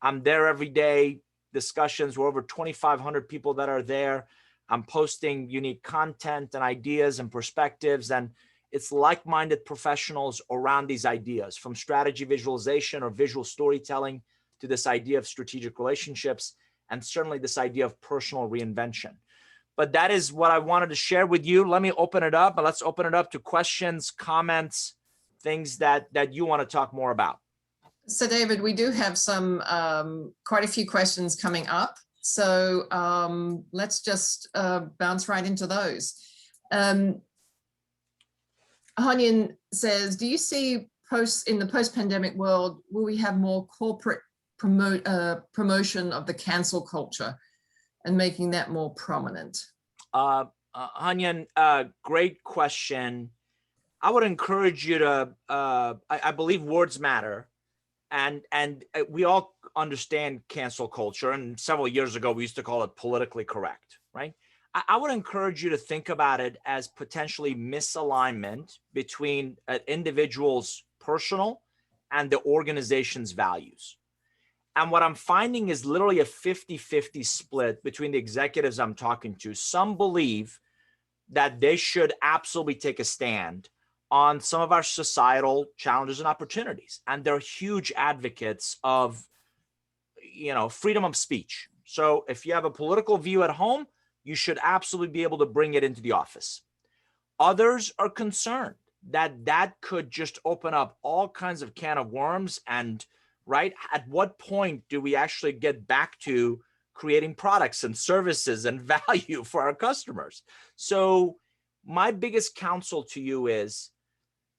I'm there every day, discussions. We're over 2,500 people that are there. I'm posting unique content and ideas and perspectives. And It's like-minded professionals around these ideas, from strategy visualization or visual storytelling to this idea of strategic relationships, and certainly this idea of personal reinvention. But that is what I wanted to share with you. Let me open it up, and let's open it up to questions, comments, things that you want to talk more about.
So David, we do have some quite a few questions coming up. So let's just bounce right into those. Hanyan says, do you see in the post-pandemic world, will we have more corporate promotion of the cancel culture and making that more prominent?
Hanyan, great question. I would encourage you to, I believe words matter. And we all understand cancel culture. And several years ago, we used to call it politically correct, right? I would encourage you to think about it as potentially misalignment between an individual's personal and the organization's values. And what I'm finding is literally a 50-50 split between the executives I'm talking to. Some believe that they should absolutely take a stand on some of our societal challenges and opportunities. And they're huge advocates of, freedom of speech. So if you have a political view at home, you should absolutely be able to bring it into the office. Others are concerned that could just open up all kinds of can of worms. And right, at what point do we actually get back to creating products and services and value for our customers? So my biggest counsel to you is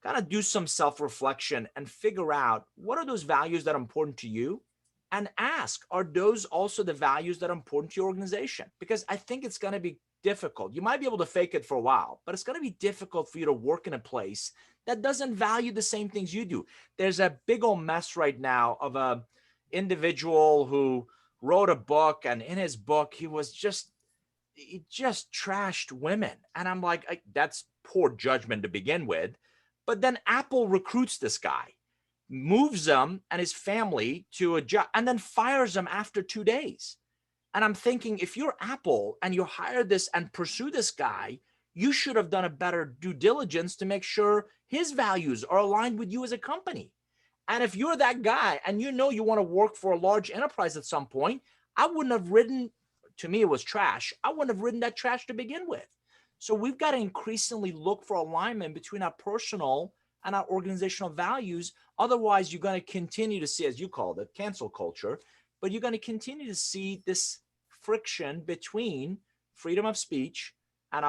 kind of do some self-reflection and figure out, what are those values that are important to you? And ask, are those also the values that are important to your organization? Because I think it's going to be difficult. You might be able to fake it for a while, but it's going to be difficult for you to work in a place that doesn't value the same things you do. There's a big old mess right now of a individual who wrote a book, and in his book, he just trashed women. And I'm like, that's poor judgment to begin with. But then Apple recruits this guy, moves him and his family to a job, and then fires him after 2 days. And I'm thinking, if you're Apple and you hire this and pursue this guy, you should have done a better due diligence to make sure his values are aligned with you as a company. And if you're that guy and you want to work for a large enterprise at some point, I wouldn't have written, to me, it was trash. I wouldn't have written that trash to begin with. So we've got to increasingly look for alignment between our personal and our organizational values. Otherwise, you're going to continue to see, as you called it, cancel culture, but you're going to continue to see this friction between freedom of speech and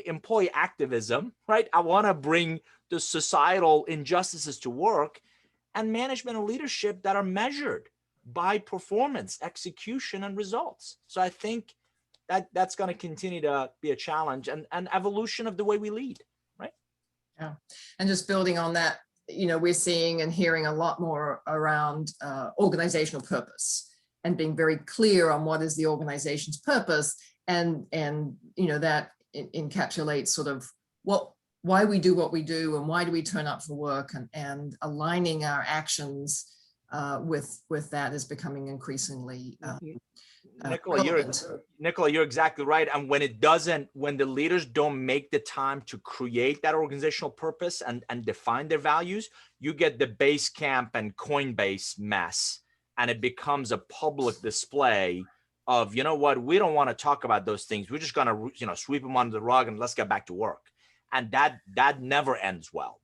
employee activism, right? I want to bring the societal injustices to work, and management and leadership that are measured by performance, execution, and results. So I think that's going to continue to be a challenge and an evolution of the way we lead, right?
Yeah, and just building on that, we're seeing and hearing a lot more around organizational purpose and being very clear on what is the organization's purpose, and that encapsulates sort of why we do what we do and why do we turn up for work, and aligning our actions with that is becoming increasingly
Nicola, you're exactly right. And when the leaders don't make the time to create that organizational purpose and define their values, you get the Basecamp and Coinbase mess, and it becomes a public display of, we don't want to talk about those things. We're just going to, sweep them under the rug and let's get back to work. And that never ends well.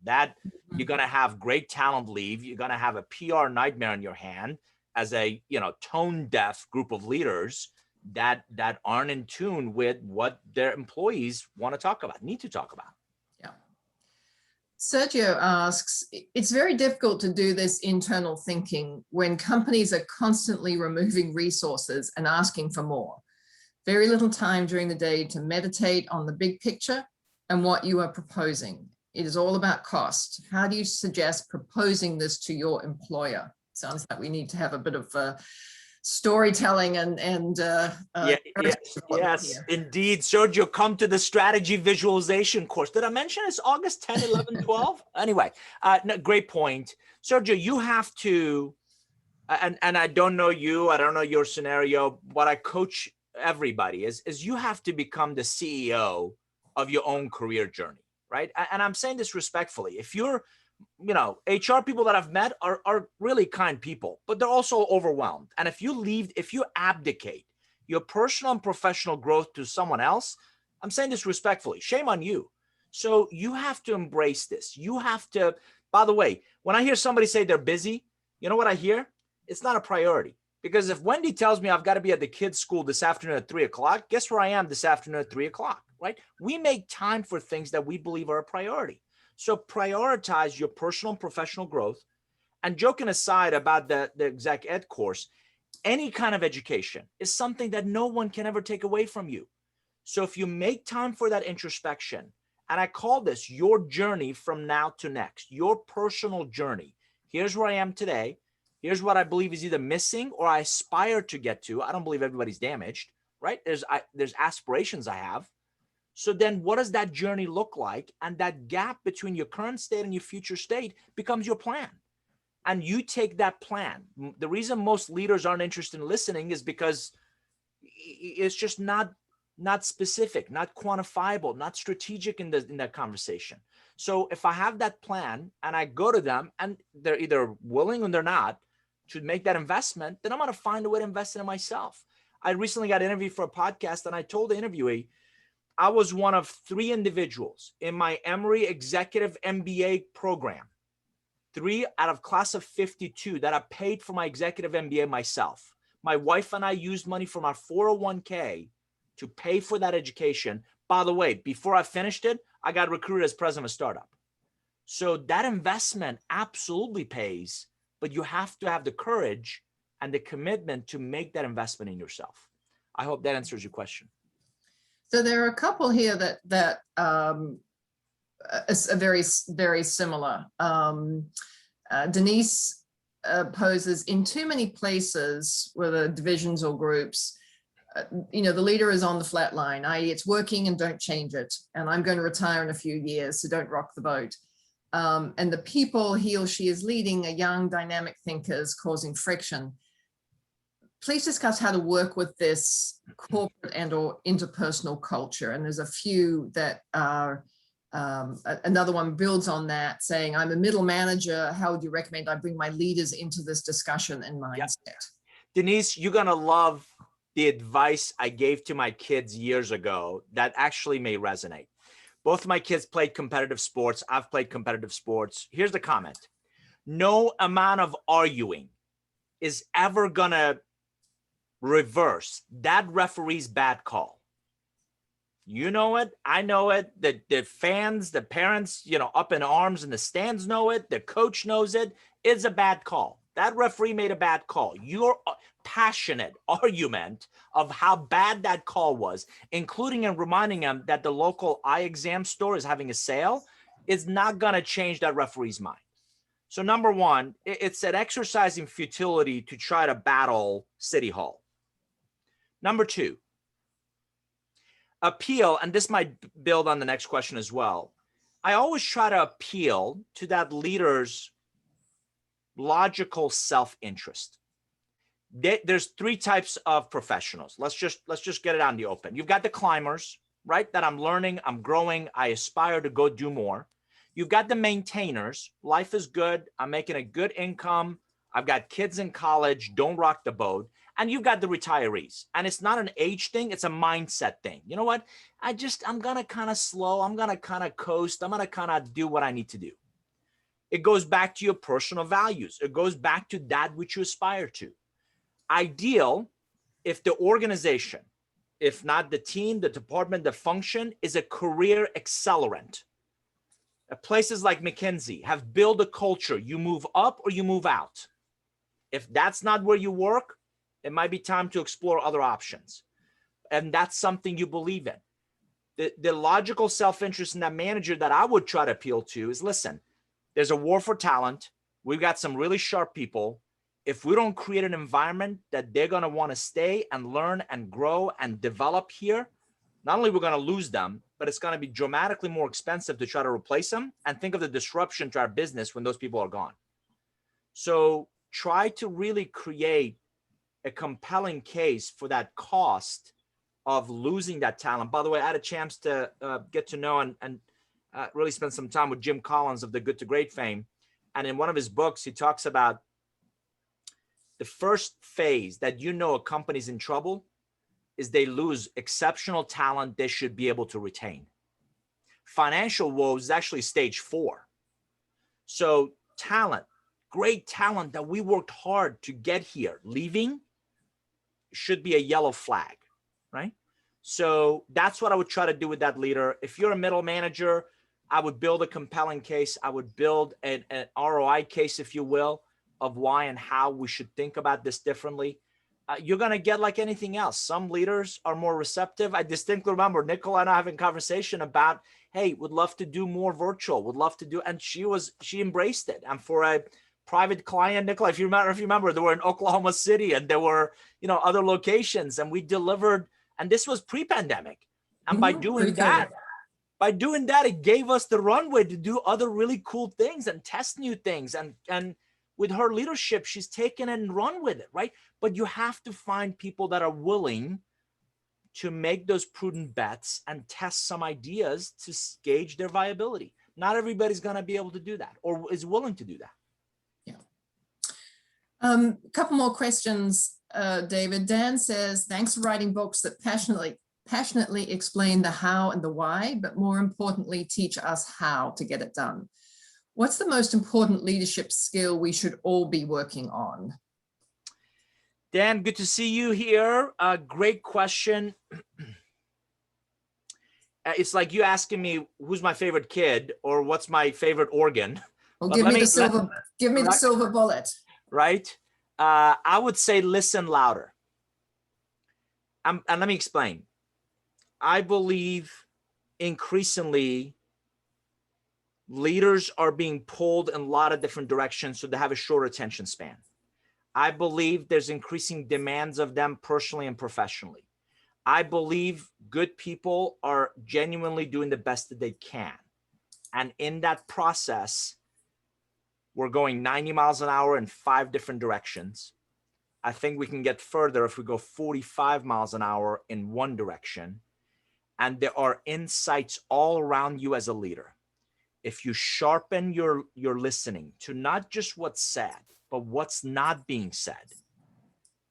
You're going to have great talent leave. You're going to have a PR nightmare in your hand as a tone deaf group of leaders that aren't in tune with what their employees want to talk about, need to talk about.
Yeah. Sergio asks, it's very difficult to do this internal thinking when companies are constantly removing resources and asking for more. Very little time during the day to meditate on the big picture and what you are proposing. It is all about cost. How do you suggest proposing this to your employer? Sounds like we need to have a bit of storytelling
yes, indeed. Sergio, come to the strategy visualization course. Did I mention it's August 10, 11, 12? Anyway, no, great point. Sergio, you have to, and I don't know you, I don't know your scenario. What I coach everybody is you have to become the CEO of your own career journey, right? And I'm saying this respectfully. If you're, HR people that I've met are really kind people, but they're also overwhelmed. And if you abdicate your personal and professional growth to someone else, I'm saying this respectfully, shame on you. So you have to embrace this. You have to, by the way, when I hear somebody say they're busy, you know what I hear? It's not a priority. Because if Wendy tells me I've got to be at the kids' school this afternoon at 3 o'clock, guess where I am this afternoon at 3 o'clock, right? We make time for things that we believe are a priority. So prioritize your personal and professional growth. And joking aside about the exec ed course, any kind of education is something that no one can ever take away from you. So if you make time for that introspection, and I call this your journey from now to next, your personal journey. Here's where I am today. Here's what I believe is either missing or I aspire to get to. I don't believe everybody's damaged, right? There's aspirations I have. So then what does that journey look like? And that gap between your current state and your future state becomes your plan. And you take that plan. The reason most leaders aren't interested in listening is because it's just not specific, not quantifiable, not strategic in that conversation. So if I have that plan and I go to them and they're either willing or they're not to make that investment, then I'm going to find a way to invest in myself. I recently got interviewed for a podcast and I told the interviewee, I was one of 3 individuals in my Emory Executive MBA program, 3 out of class of 52 that I paid for my executive MBA myself. My wife and I used money from our 401k to pay for that education. By the way, before I finished it, I got recruited as president of a startup. So that investment absolutely pays, but you have to have the courage and the commitment to make that investment in yourself. I hope that answers your question.
So there are a couple here that is very, very similar. Denise poses, in too many places, whether divisions or groups, the leader is on the flat line, i.e. it's working and don't change it. And I'm going to retire in a few years, so don't rock the boat. And the people he or she is leading are young, dynamic thinkers causing friction. Please discuss how to work with this corporate and or interpersonal culture. And there's a few that are, another one builds on that, saying, I'm a middle manager. How would you recommend I bring my leaders into this discussion and mindset? Yep.
Denise, you're going to love the advice I gave to my kids years ago that actually may resonate. Both of my kids played competitive sports. I've played competitive sports. Here's the comment. No amount of arguing is ever going to reverse that referee's bad call. You know it. I know it. The fans, the parents, up in arms in the stands know it. The coach knows it. It's a bad call. That referee made a bad call. Your passionate argument of how bad that call was, including in reminding him that the local eye exam store is having a sale, is not going to change that referee's mind. So number one, it's an exercise in futility to try to battle City Hall. Number two, appeal, and this might build on the next question as well. I always try to appeal to that leader's logical self-interest. There's 3 types of professionals. Let's just get it out in the open. You've got the climbers, right? That I'm learning, I'm growing, I aspire to go do more. You've got the maintainers. Life is good. I'm making a good income. I've got kids in college. Don't rock the boat. And you've got the retirees. And it's not an age thing. It's a mindset thing. You know what? I'm going to kind of slow. I'm going to kind of coast. I'm going to kind of do what I need to do. It goes back to your personal values. It goes back to that which you aspire to. Ideal if the organization, if not the team, the department, the function is a career accelerant. Places like McKinsey have built a culture. You move up or you move out. If that's not where you work, it might be time to explore other options. And that's something you believe in. The logical self-interest in that manager that I would try to appeal to is, listen, there's a war for talent. We've got some really sharp people. If we don't create an environment that they're going to want to stay and learn and grow and develop here, not only we're going to lose them, but it's going to be dramatically more expensive to try to replace them. And think of the disruption to our business when those people are gone. So try to really create a compelling case for that cost of losing that talent. By the way, I had a chance to get to know and really spent some time with Jim Collins of the Good to Great fame. And in one of his books, he talks about the first phase that a company's in trouble is they lose exceptional talent they should be able to retain. Financial woes is actually stage 4. So talent, great talent that we worked hard to get here, leaving should be a yellow flag, right? So that's what I would try to do with that leader. If you're a middle manager, I would build a compelling case. I would build an ROI case, if you will, of why and how we should think about this differently. You're going to get like anything else. Some leaders are more receptive. I distinctly remember Nicola and I having a conversation about, hey, would love to do more virtual, would love to do, and she embraced it. And for a private client, Nicola, if you remember, they were in Oklahoma City and there were, other locations, and we delivered, and this was pre-pandemic. And by doing that, it gave us the runway to do other really cool things and test new things. And with her leadership, she's taken it and run with it, right? But you have to find people that are willing to make those prudent bets and test some ideas to gauge their viability. Not everybody's going to be able to do that or is willing to do that.
Yeah. Couple more questions, David. Dan says, thanks for writing books that passionately explain the how and the why, but more importantly, teach us how to get it done. What's the most important leadership skill we should all be working on?
Dan, good to see you here. Great question. It's like you asking me who's my favorite kid or what's my favorite organ.
Well, give me the silver bullet.
Right? I would say listen louder. And let me explain. I believe increasingly leaders are being pulled in a lot of different directions, so they have a short attention span. I believe there's increasing demands of them personally and professionally. I believe good people are genuinely doing the best that they can. And in that process, we're going 90 miles an hour in 5 different directions. I think we can get further if we go 45 miles an hour in one direction. And there are insights all around you as a leader. If you sharpen your listening to not just what's said, but what's not being said,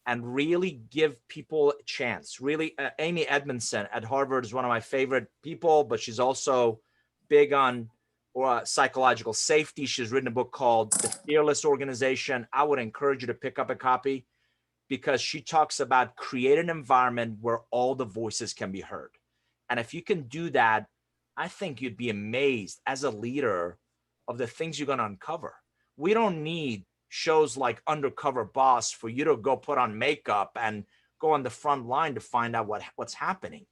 and really give people a chance. Really, Amy Edmondson at Harvard is one of my favorite people, but she's also big on psychological safety. She's written a book called The Fearless Organization. I would encourage you to pick up a copy because she talks about create an environment where all the voices can be heard. And if you can do that, I think you'd be amazed as a leader of the things you're going to uncover. We don't need shows like Undercover Boss for you to go put on makeup and go on the front line to find out what's happening.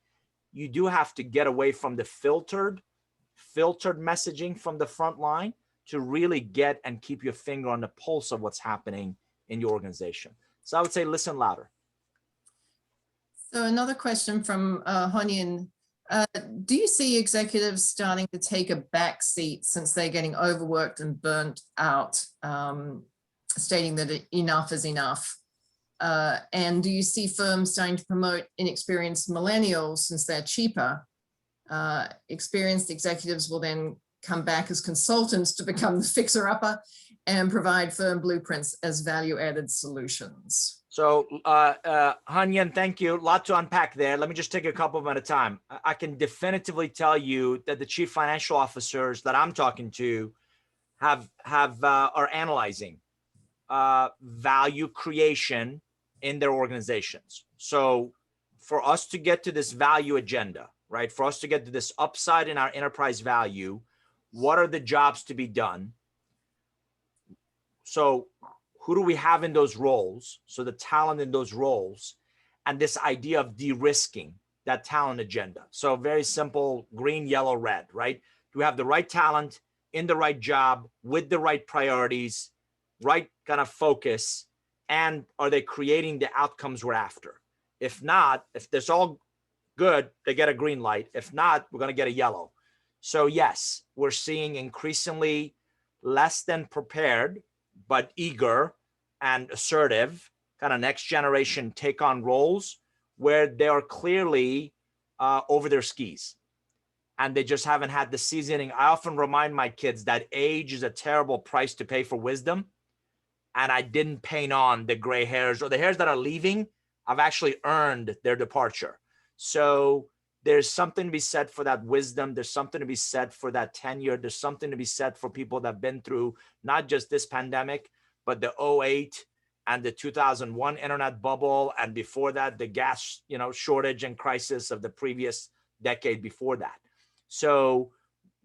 You do have to get away from the filtered messaging from the front line to really get and keep your finger on the pulse of what's happening in your organization. So I would say listen louder.
So another question from Honyan. Do you see executives starting to take a back seat since they're getting overworked and burnt out, stating that enough is enough? And do you see firms starting to promote inexperienced millennials since they're cheaper? Experienced executives will then come back as consultants to become the fixer-upper and provide firm blueprints as value-added solutions.
So, Hanyan, thank you. A lot to unpack there. Let me just take a couple of them at a time. I can definitively tell you that the chief financial officers that I'm talking to are analyzing value creation in their organizations. So, for us to get to this value agenda, right? For us to get to this upside in our enterprise value, what are the jobs to be done? So, who do we have in those roles? So the talent in those roles and this idea of de-risking that talent agenda. So very simple, green, yellow, red, right? Do we have the right talent in the right job with the right priorities, right kind of focus, and are they creating the outcomes we're after? If not, if there's all good, they get a green light. If not, we're going to get a yellow. So yes, we're seeing increasingly less than prepared, but eager and assertive kind of next generation take on roles where they are clearly over their skis. and they just haven't had the seasoning. I often remind my kids that age is a terrible price to pay for wisdom. And I didn't paint on the gray hairs or the hairs that are leaving. I've actually earned their departure. So there's something to be said for that wisdom. There's something to be said for that tenure. There's something to be said for people that have been through not just this pandemic, but the 2008 and the 2001 internet bubble. And before that, the gas, shortage and crisis of the previous decade before that. So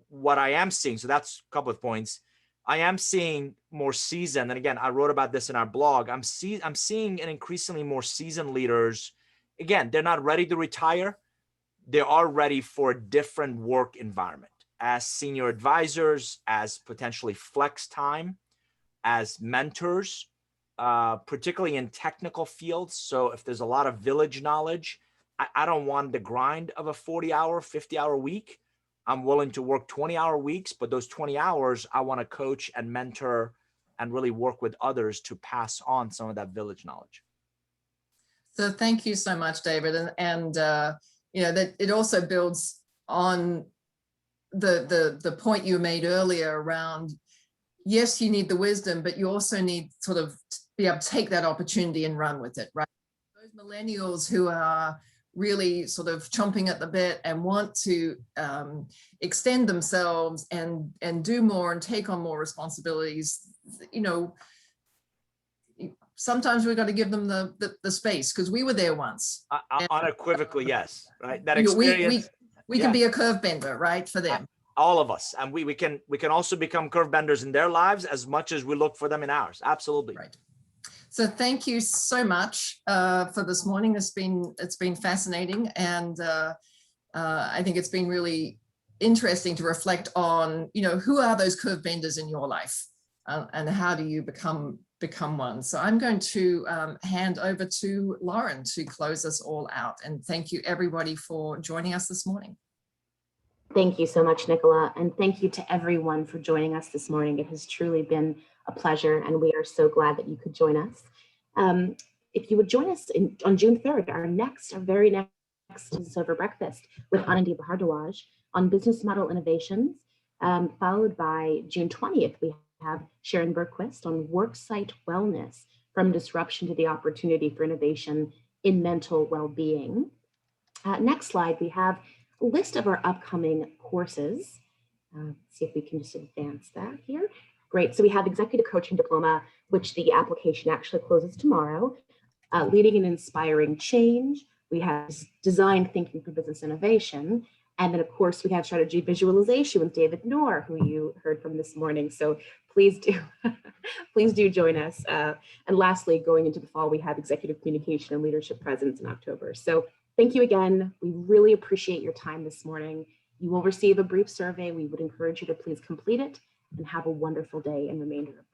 what I am seeing, so that's a couple of points. I am seeing more seasoned, and again, I wrote about this in our blog. I'm seeing an increasingly more seasoned leaders. Again, they're not ready to retire. They are ready for a different work environment as senior advisors, as potentially flex time, as mentors, particularly in technical fields. So if there's a lot of village knowledge, I don't want the grind of a 40-hour, 50-hour week. I'm willing to work 20-hour weeks, but those 20 hours, I want to coach and mentor and really work with others to pass on some of that village knowledge.
So thank you so much, David. And that it also builds on the point you made earlier around, yes, you need the wisdom, but you also need sort of to be able to take that opportunity and run with it, right? Those millennials who are really sort of chomping at the bit and want to extend themselves and do more and take on more responsibilities, sometimes we've got to give them the space, because we were there once.
Unequivocally, yes, right? That experience.
We can be a curve bender, right, for them.
All of us, and we can also become curve benders in their lives as much as we look for them in ours. Absolutely.
Right. So thank you so much for this morning. It's been fascinating, and I think it's been really interesting to reflect on, who are those curve benders in your life, and how do you become one. So I'm going to hand over to Lauren to close us all out. And thank you everybody for joining us this morning.
Thank you so much, Nicola. And thank you to everyone for joining us this morning. It has truly been a pleasure, and we are so glad that you could join us. If you would join us on June 3rd, our very next is over breakfast with Anandi Bhardwaj on business model innovations, followed by June 20th, we have Sharon Bergquist on worksite wellness, from disruption to the opportunity for innovation in mental well-being. Next slide, we have a list of our upcoming courses. See if we can just advance that here. Great, so we have Executive Coaching Diploma, which the application actually closes tomorrow. Leading and Inspiring Change. We have Design Thinking for Business Innovation. And then, of course, we have Strategy Visualization with David Nour, who you heard from this morning. So please do, please do join us. And lastly, going into the fall, we have Executive Communication and Leadership Presence in October. So thank you again. We really appreciate your time this morning. You will receive a brief survey. We would encourage you to please complete it, and have a wonderful day and remainder of